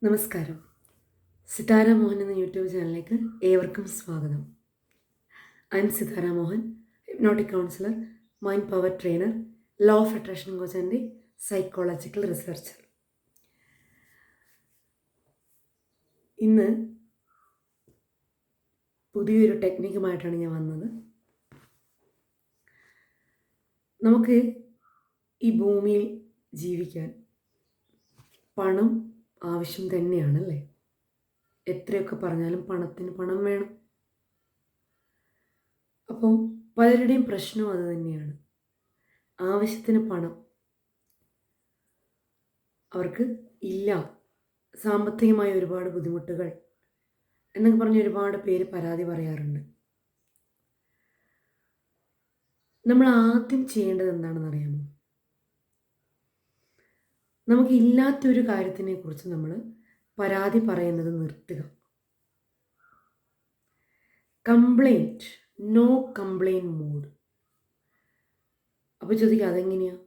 നമസ്കാരം. സിതാര മോഹൻ എന്ന യൂട്യൂബ് ചാനലിലേക്ക് ഏവർക്കും സ്വാഗതം. I'm Sithara Mohan, hypnotic counsellor, mind power trainer, law of attraction coach and psychological researcher. ഇന്ന് പുതിയൊരു ടെക്നിക്കുമായിട്ടാണ് ഞാൻ വന്നത്. നമുക്ക് ഈ ഭൂമിയിൽ ജീവിക്കാൻ പണം ആവശ്യം തന്നെയാണല്ലേ? എത്രയൊക്കെ പറഞ്ഞാലും പണത്തിന് പണം വേണം. അപ്പോൾ പലരുടെയും പ്രശ്നവും അത് തന്നെയാണ്. ആവശ്യത്തിന് പണം അവർക്ക് ഇല്ല, സാമ്പത്തികമായ ഒരുപാട് ബുദ്ധിമുട്ടുകൾ എന്നൊക്കെ പറഞ്ഞ് ഒരുപാട് പേര് പരാതി പറയാറുണ്ട്. നമ്മൾ ആദ്യം ചെയ്യേണ്ടത് എന്താണെന്ന് അറിയാമോ? നമുക്ക് ഇല്ലാത്തൊരു കാര്യത്തിനെ കുറിച്ച് നമ്മൾ പരാതി പറയുന്നത് നിർത്തുക. Complaint, no complaint mode. അപ്പോൾ ചോദിക്കുക, അതെങ്ങനെയാണ്?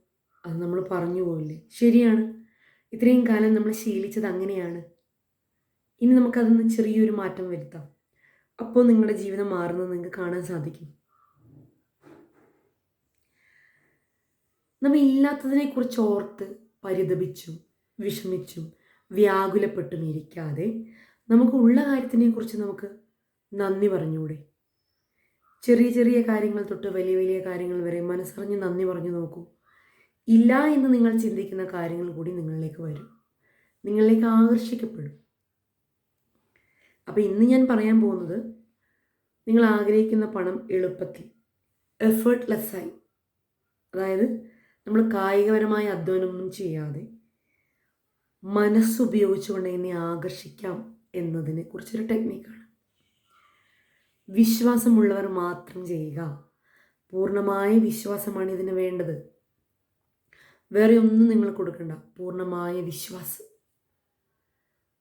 അത് നമ്മൾ പറഞ്ഞു പോയില്ലേ? ശരിയാണ്, ഇത്രയും കാലം നമ്മൾ ശീലിച്ചത് അങ്ങനെയാണ്. ഇനി നമുക്കതൊന്ന് ചെറിയൊരു മാറ്റം വരുത്താം. അപ്പോൾ നിങ്ങളുടെ ജീവിതം മാറുന്നത് നിങ്ങൾക്ക് കാണാൻ സാധിക്കും. നമ്മൾ ഇല്ലാത്തതിനെക്കുറിച്ച് ഓർത്ത് പരിതപിച്ചും വിഷമിച്ചും വ്യാകുലപ്പെട്ടും ഇരിക്കാതെ നമുക്ക് ഉള്ള കാര്യത്തിനെക്കുറിച്ച് നമുക്ക് നന്ദി പറഞ്ഞുകൂടെ? ചെറിയ ചെറിയ കാര്യങ്ങൾ തൊട്ട് വലിയ വലിയ കാര്യങ്ങൾ വരെ മനസ്സറിഞ്ഞ് നന്ദി പറഞ്ഞു നോക്കൂ. ഇല്ല എന്ന് നിങ്ങൾ ചിന്തിക്കുന്ന കാര്യങ്ങൾ കൂടി നിങ്ങളിലേക്ക് വരും, നിങ്ങളിലേക്ക് ആകർഷിക്കപ്പെടും. അപ്പോൾ ഇന്ന് ഞാൻ പറയാൻ പോകുന്നത്, നിങ്ങൾ ആഗ്രഹിക്കുന്ന പണം എളുപ്പത്തിൽ, എഫേർട്ട്ലെസ്സായി, അതായത് നമ്മൾ കായികപരമായ അധ്വാനമൊന്നും ചെയ്യാതെ മനസ്സുപയോഗിച്ചുകൊണ്ട് എന്നെ ആകർഷിക്കാം എന്നതിനെ കുറിച്ചൊരു ടെക്നിക്കാണ്. വിശ്വാസമുള്ളവർ മാത്രം ചെയ്യുക. പൂർണ്ണമായ വിശ്വാസമാണ് ഇതിന് വേണ്ടത്. വേറെ ഒന്നും നിങ്ങൾ കൊടുക്കണ്ട. പൂർണ്ണമായ വിശ്വാസം,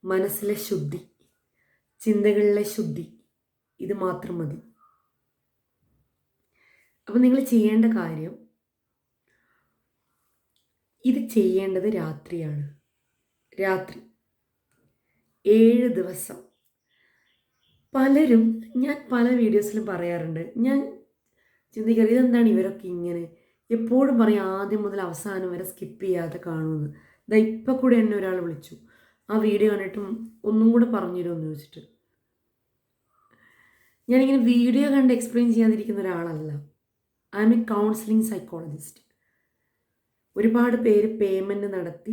മനസ്സിലെ ശുദ്ധി, ചിന്തകളിലെ ശുദ്ധി, ഇത് മാത്രം മതി. അപ്പം നിങ്ങൾ ചെയ്യേണ്ട കാര്യം, ഇത് ചെയ്യേണ്ടത് രാത്രിയാണ്. രാത്രി 7 ദിവസം. പലരും, ഞാൻ പല വീഡിയോസിലും പറയാറുണ്ട്, ഞാൻ ചിന്തിക്കരുത് ഇതെന്താണ് ഇവരൊക്കെ ഇങ്ങനെ എപ്പോഴും പറയും ആദ്യം മുതൽ അവസാനം വരെ സ്കിപ്പ് ചെയ്യാതെ കാണുമെന്ന്. ഇതാ ഇപ്പം കൂടെ എന്നെ ഒരാൾ വിളിച്ചു, ആ വീഡിയോ കണ്ടിട്ടും ഒന്നും കൂടെ പറഞ്ഞു തരുമെന്ന് ചോദിച്ചിട്ട്. ഞാനിങ്ങനെ വീഡിയോ കണ്ട് എക്സ്പ്ലെയിൻ ചെയ്യാതിരിക്കുന്ന ഒരാളല്ല. I M A counselling psychologist. ഒരുപാട് പേര് പേയ്മെൻറ്റ് നടത്തി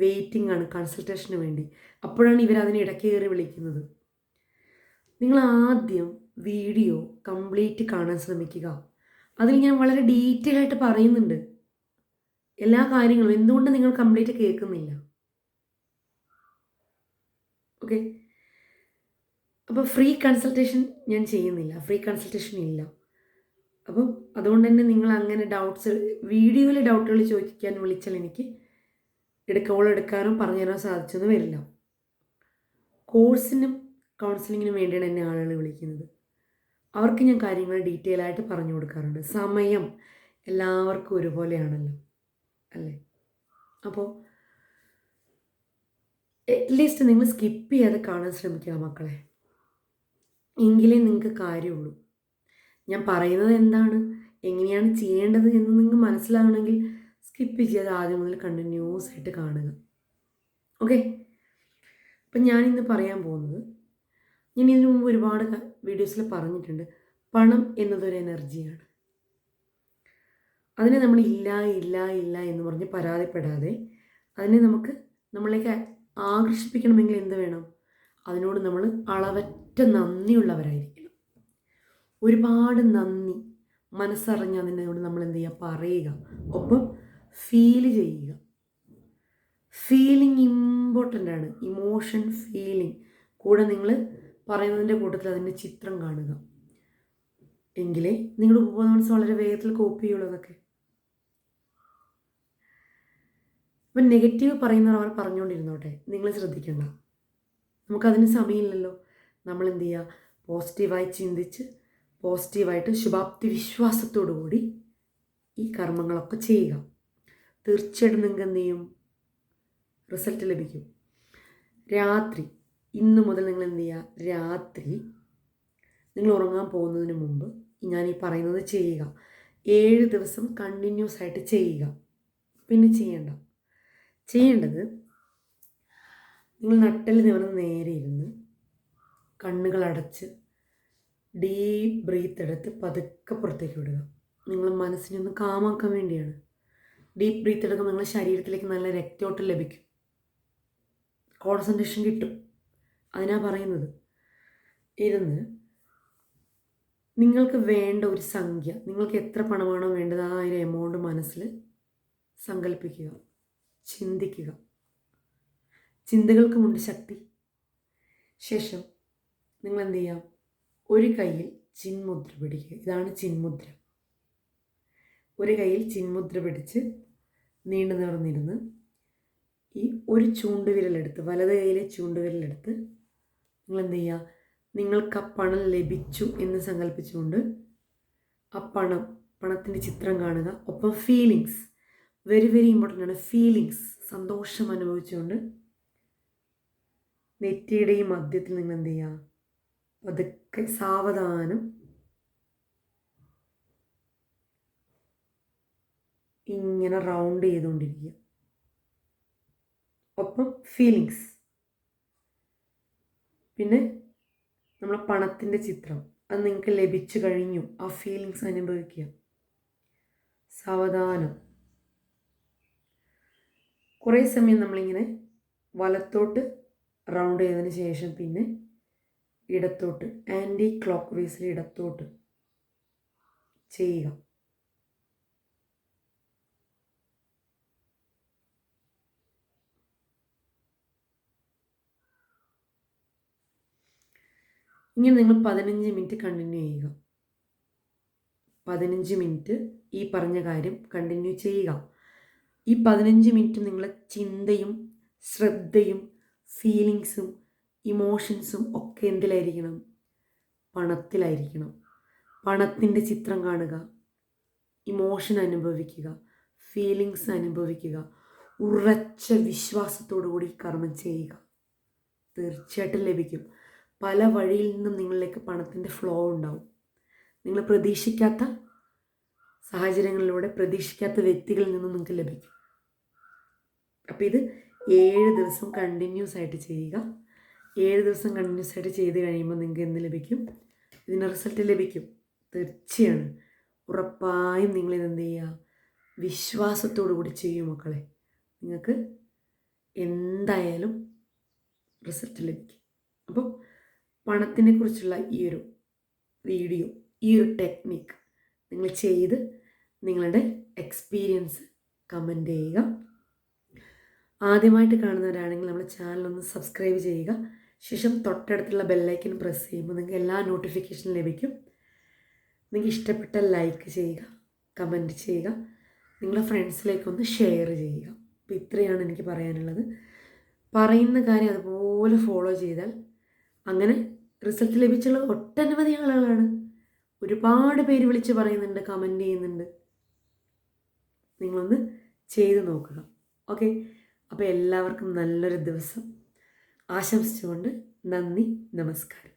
വെയിറ്റിംഗ് ആണ് കൺസൾട്ടേഷന് വേണ്ടി. അപ്പോഴാണ് ഇവരതിന് ഇടയ്ക്ക് കയറി വിളിക്കുന്നത്. നിങ്ങൾ ആദ്യം വീഡിയോ കംപ്ലീറ്റ് കാണാൻ ശ്രമിക്കുക. അതിൽ ഞാൻ വളരെ ഡീറ്റെയിൽ ആയിട്ട് പറയുന്നുണ്ട് എല്ലാ കാര്യങ്ങളും. എന്തുകൊണ്ട് നിങ്ങൾ കംപ്ലീറ്റ് കേൾക്കുന്നില്ല? ഓക്കെ, അപ്പോൾ ഫ്രീ കൺസൾട്ടേഷൻ ഞാൻ ചെയ്യുന്നില്ല, ഫ്രീ കൺസൾട്ടേഷൻ ഇല്ല. അപ്പം അതുകൊണ്ട് തന്നെ നിങ്ങൾ അങ്ങനെ ഡൗട്ട്സ്, വീഡിയോയിൽ ഡൗട്ടുകൾ ചോദിക്കാൻ വിളിച്ചാൽ എനിക്ക് എടുക്കാനും പറഞ്ഞു തരാൻ സാധിച്ചെന്ന് വരില്ല. കോഴ്സിനും കൗൺസിലിങ്ങിനും വേണ്ടിയാണ് എന്നെ ആളുകൾ വിളിക്കുന്നത്. അവർക്ക് ഞാൻ കാര്യങ്ങൾ ഡീറ്റെയിൽ ആയിട്ട് പറഞ്ഞു കൊടുക്കാറുണ്ട്. സമയം എല്ലാവർക്കും ഒരുപോലെയാണല്ലോ, അല്ലേ? അപ്പോൾ അറ്റ്ലീസ്റ്റ് നിങ്ങൾ സ്കിപ്പ് ചെയ്യാതെ കാണാൻ ശ്രമിക്കുക മക്കളെ, എങ്കിലേ നിങ്ങൾക്ക് കാര്യമുള്ളൂ. ഞാൻ പറയുന്നത് എന്താണ്, എങ്ങനെയാണ് ചെയ്യേണ്ടത് എന്ന് നിങ്ങൾക്ക് മനസ്സിലാകണമെങ്കിൽ സ്കിപ്പ് ചെയ്യാതെ ആദ്യം മുതൽ കണ്ടിന്യൂസ് ആയിട്ട് കാണുക. ഓക്കെ, അപ്പം ഞാനിന്ന് പറയാൻ പോകുന്നത്, ഞാൻ ഇതിനു മുമ്പ് ഒരുപാട് വീഡിയോസിൽ പറഞ്ഞിട്ടുണ്ട്, പണം എന്നതൊരു എനർജിയാണ്. അതിനെ നമ്മൾ ഇല്ല ഇല്ല ഇല്ല എന്ന് പറഞ്ഞ് പരാതിപ്പെടാതെ അതിനെ നമുക്ക് നമ്മളിലേക്ക് ആകർഷിപ്പിക്കണമെങ്കിൽ എന്ത് വേണം? അതിനോട് നമ്മൾ അളവറ്റ നന്ദിയുള്ളവരായിരിക്കണം. ഒരുപാട് നന്ദി മനസ്സറിഞ്ഞ് അതിനോട് നമ്മൾ എന്ത് ചെയ്യുക? പറയുക. ഒപ്പം ഫീല് ചെയ്യുക. ഫീലിംഗ് ഇമ്പോർട്ടൻ്റ് ആണ്. ഇമോഷൻ, ഫീലിംഗ് കൂടെ നിങ്ങൾ പറയുന്നതിൻ്റെ കൂട്ടത്തിൽ അതിൻ്റെ ചിത്രം കാണുക. എങ്കിലേ നിങ്ങളുടെ ഉപബോധമനസ്സ് വളരെ വേഗത്തിൽ കോപ്പി ചെയ്യുള്ളൂ അതൊക്കെ. ഇപ്പം നെഗറ്റീവ് പറയുന്നവർ അവർ പറഞ്ഞുകൊണ്ടിരുന്നോട്ടെ, നിങ്ങൾ ശ്രദ്ധിക്കണ്ട. നമുക്കതിന് സമയമില്ലല്ലോ. നമ്മൾ എന്ത് ചെയ്യുക? പോസിറ്റീവായി ചിന്തിച്ച് പോസിറ്റീവായിട്ട് ശുഭാപ്തി വിശ്വാസത്തോടു കൂടി ഈ കർമ്മങ്ങളൊക്കെ ചെയ്യുക. തീർച്ചയായിട്ടും നിങ്ങൾക്ക് എന്ത് ചെയ്യും? റിസൾട്ട് ലഭിക്കും. രാത്രി ഇന്ന് മുതൽ നിങ്ങൾ എന്ത് ചെയ്യുക, രാത്രി നിങ്ങൾ ഉറങ്ങാൻ പോകുന്നതിന് മുമ്പ് ഞാൻ ഈ പറയുന്നത് ചെയ്യുക. 7 ദിവസം കണ്ടിന്യൂസ് ആയിട്ട് ചെയ്യുക. പിന്നെ ചെയ്യേണ്ടത് നിങ്ങൾ നട്ടൽ നിവർന്ന് നേരെ ഇരുന്ന് കണ്ണുകൾ അടച്ച് ഡീപ്പ് ബ്രീത്ത് എടുത്ത് പതുക്കെ പുറത്തേക്ക് വിടുക. നിങ്ങൾ മനസ്സിനെ ഒന്ന് കാമാക്കാൻ വേണ്ടിയാണ്. ഡീപ്പ് ബ്രീത്ത് എടുക്കുമ്പോൾ നിങ്ങളുടെ ശരീരത്തിലേക്ക് നല്ല രക്തയോട്ടം ലഭിക്കും, കോൺസെൻട്രേഷൻ കിട്ടും. അതിനാണ് പറയുന്നത്. ഇരുന്ന് നിങ്ങൾക്ക് വേണ്ട ഒരു സംഖ്യ, നിങ്ങൾക്ക് എത്ര പണമാണോ വേണ്ടത് ആ ഒരു എമൗണ്ട് മനസ്സിൽ സങ്കല്പിക്കുക, ചിന്തിക്കുക. ചിന്തകൾക്കുമുണ്ട് ശക്തി. ശേഷം നിങ്ങൾ എന്ത് ചെയ്യാം, ഒരു കയ്യിൽ ചിന്മുദ്ര പിടിക്കുക. ഇതാണ് ചിന്മുദ്ര. ഒരു കയ്യിൽ ചിന്മുദ്ര പിടിച്ച് നീണ്ടു നിവർന്നിരുന്ന് ഈ ഒരു ചൂണ്ടുവിരലെടുത്ത്, വലത് കൈയിലെ ചൂണ്ടുവിരലെടുത്ത് നിങ്ങൾ എന്ത് ചെയ്യുക, നിങ്ങൾക്ക് ആ പണം ലഭിച്ചു എന്ന് സങ്കല്പിച്ചുകൊണ്ട് ആ പണത്തിൻ്റെ ചിത്രം കാണുക. ഒപ്പം ഫീലിങ്സ്, വെരി വെരി ഇമ്പോർട്ടൻ്റ് ആണ്. ഫീലിങ്സ്, സന്തോഷം അനുഭവിച്ചുകൊണ്ട് നെറ്റിയുടെയും മധ്യത്തിൽ നിങ്ങൾ എന്ത് ചെയ്യുക, പതുക്കെ സാവധാനം ഇങ്ങനെ റൗണ്ട് ചെയ്തുകൊണ്ടിരിക്കുക. ഒപ്പം ഫീലിങ്സ്. പിന്നെ നമ്മളെ പണത്തിൻ്റെ ചിത്രം അത് നിങ്ങൾക്ക് ലഭിച്ചു കഴിഞ്ഞു, ആ ഫീലിങ്സ് അനുഭവിക്കുക. സാവധാനം കുറേ സമയം നമ്മളിങ്ങനെ വലത്തോട്ട് റൗണ്ട് ചെയ്തതിന് ശേഷം പിന്നെ ഇടത്തോട്ട്, ആൻറ്റി ക്ലോക്ക് വൈസിൽ ഇടത്തോട്ട് ചെയ്യുക. ഇങ്ങനെ നിങ്ങൾ 15 മിനിറ്റ് കണ്ടിന്യൂ ചെയ്യുക. 15 മിനിറ്റ് ഈ പറഞ്ഞ കാര്യം കണ്ടിന്യൂ ചെയ്യുക. ഈ 15 മിനിറ്റ് നിങ്ങളെ ചിന്തയും ശ്രദ്ധയും ഫീലിങ്സും ഇമോഷൻസും ഒക്കെ എന്തിലായിരിക്കണം, പണത്തിലായിരിക്കണം. പണത്തിൻ്റെ ചിത്രം കാണുക, ഇമോഷൻ അനുഭവിക്കുക, ഫീലിങ്സ് അനുഭവിക്കുക. ഉറച്ച വിശ്വാസത്തോടു കൂടി കർമ്മം ചെയ്യുക. തീർച്ചയായിട്ടും ലഭിക്കും. പല വഴിയിൽ നിന്നും നിങ്ങളിലേക്ക് പണത്തിൻ്റെ ഫ്ലോ ഉണ്ടാവും. നിങ്ങൾ പ്രതീക്ഷിക്കാത്ത സാഹചര്യങ്ങളിലൂടെ, പ്രതീക്ഷിക്കാത്ത വ്യക്തികളിൽ നിന്നും നിങ്ങൾക്ക് ലഭിക്കും. അപ്പോൾ ഇത് 7 ദിവസം കണ്ടിന്യൂസ് ആയിട്ട് ചെയ്യുക. 7 ദിവസം കണ്ടിന്യൂസ് ആയിട്ട് ചെയ്ത് കഴിയുമ്പോൾ നിങ്ങൾക്ക് എന്ത് ലഭിക്കും, ഇതിന് റിസൾട്ട് ലഭിക്കും. തീർച്ചയാണ്, ഉറപ്പായും നിങ്ങളിതെന്ത് ചെയ്യുക, വിശ്വാസത്തോടു കൂടി ചെയ്യും മക്കളെ. നിങ്ങൾക്ക് എന്തായാലും റിസൾട്ട് ലഭിക്കും. അപ്പോൾ പണത്തിനെ കുറിച്ചുള്ള ഈ ഒരു വീഡിയോ, ഈ ഒരു ടെക്നിക്ക് നിങ്ങൾ ചെയ്ത് നിങ്ങളുടെ എക്സ്പീരിയൻസ് കമൻറ്റ് ചെയ്യുക. ആദ്യമായിട്ട് കാണുന്നവരാണെങ്കിൽ നമ്മുടെ ചാനലൊന്ന് സബ്സ്ക്രൈബ് ചെയ്യുക. ശേഷം തൊട്ടടുത്തുള്ള ബെല്ലൈക്കൻ പ്രസ് ചെയ്യുമ്പോൾ നിങ്ങൾക്ക് എല്ലാ നോട്ടിഫിക്കേഷനും ലഭിക്കും. നിങ്ങൾക്ക് ഇഷ്ടപ്പെട്ട ലൈക്ക് ചെയ്യുക, കമൻറ്റ് ചെയ്യുക, നിങ്ങളുടെ ഫ്രണ്ട്സിലേക്കൊന്ന് ഷെയർ ചെയ്യുക. അപ്പോൾ ഇത്രയാണ് എനിക്ക് പറയാനുള്ളത്. പറയുന്ന കാര്യം അതുപോലെ ഫോളോ ചെയ്താൽ അങ്ങനെ റിസൾട്ട് ലഭിച്ചുള്ള ഒട്ടനവധി ആളുകളാണ്. ഒരുപാട് പേര് വിളിച്ച് പറയുന്നുണ്ട്, കമൻറ്റ് ചെയ്യുന്നുണ്ട്. നിങ്ങളൊന്ന് ചെയ്ത് നോക്കുക. ഓക്കെ, അപ്പോൾ എല്ലാവർക്കും നല്ലൊരു ദിവസം ആശംസിച്ചുകൊണ്ട് നന്ദി, നമസ്കാരം.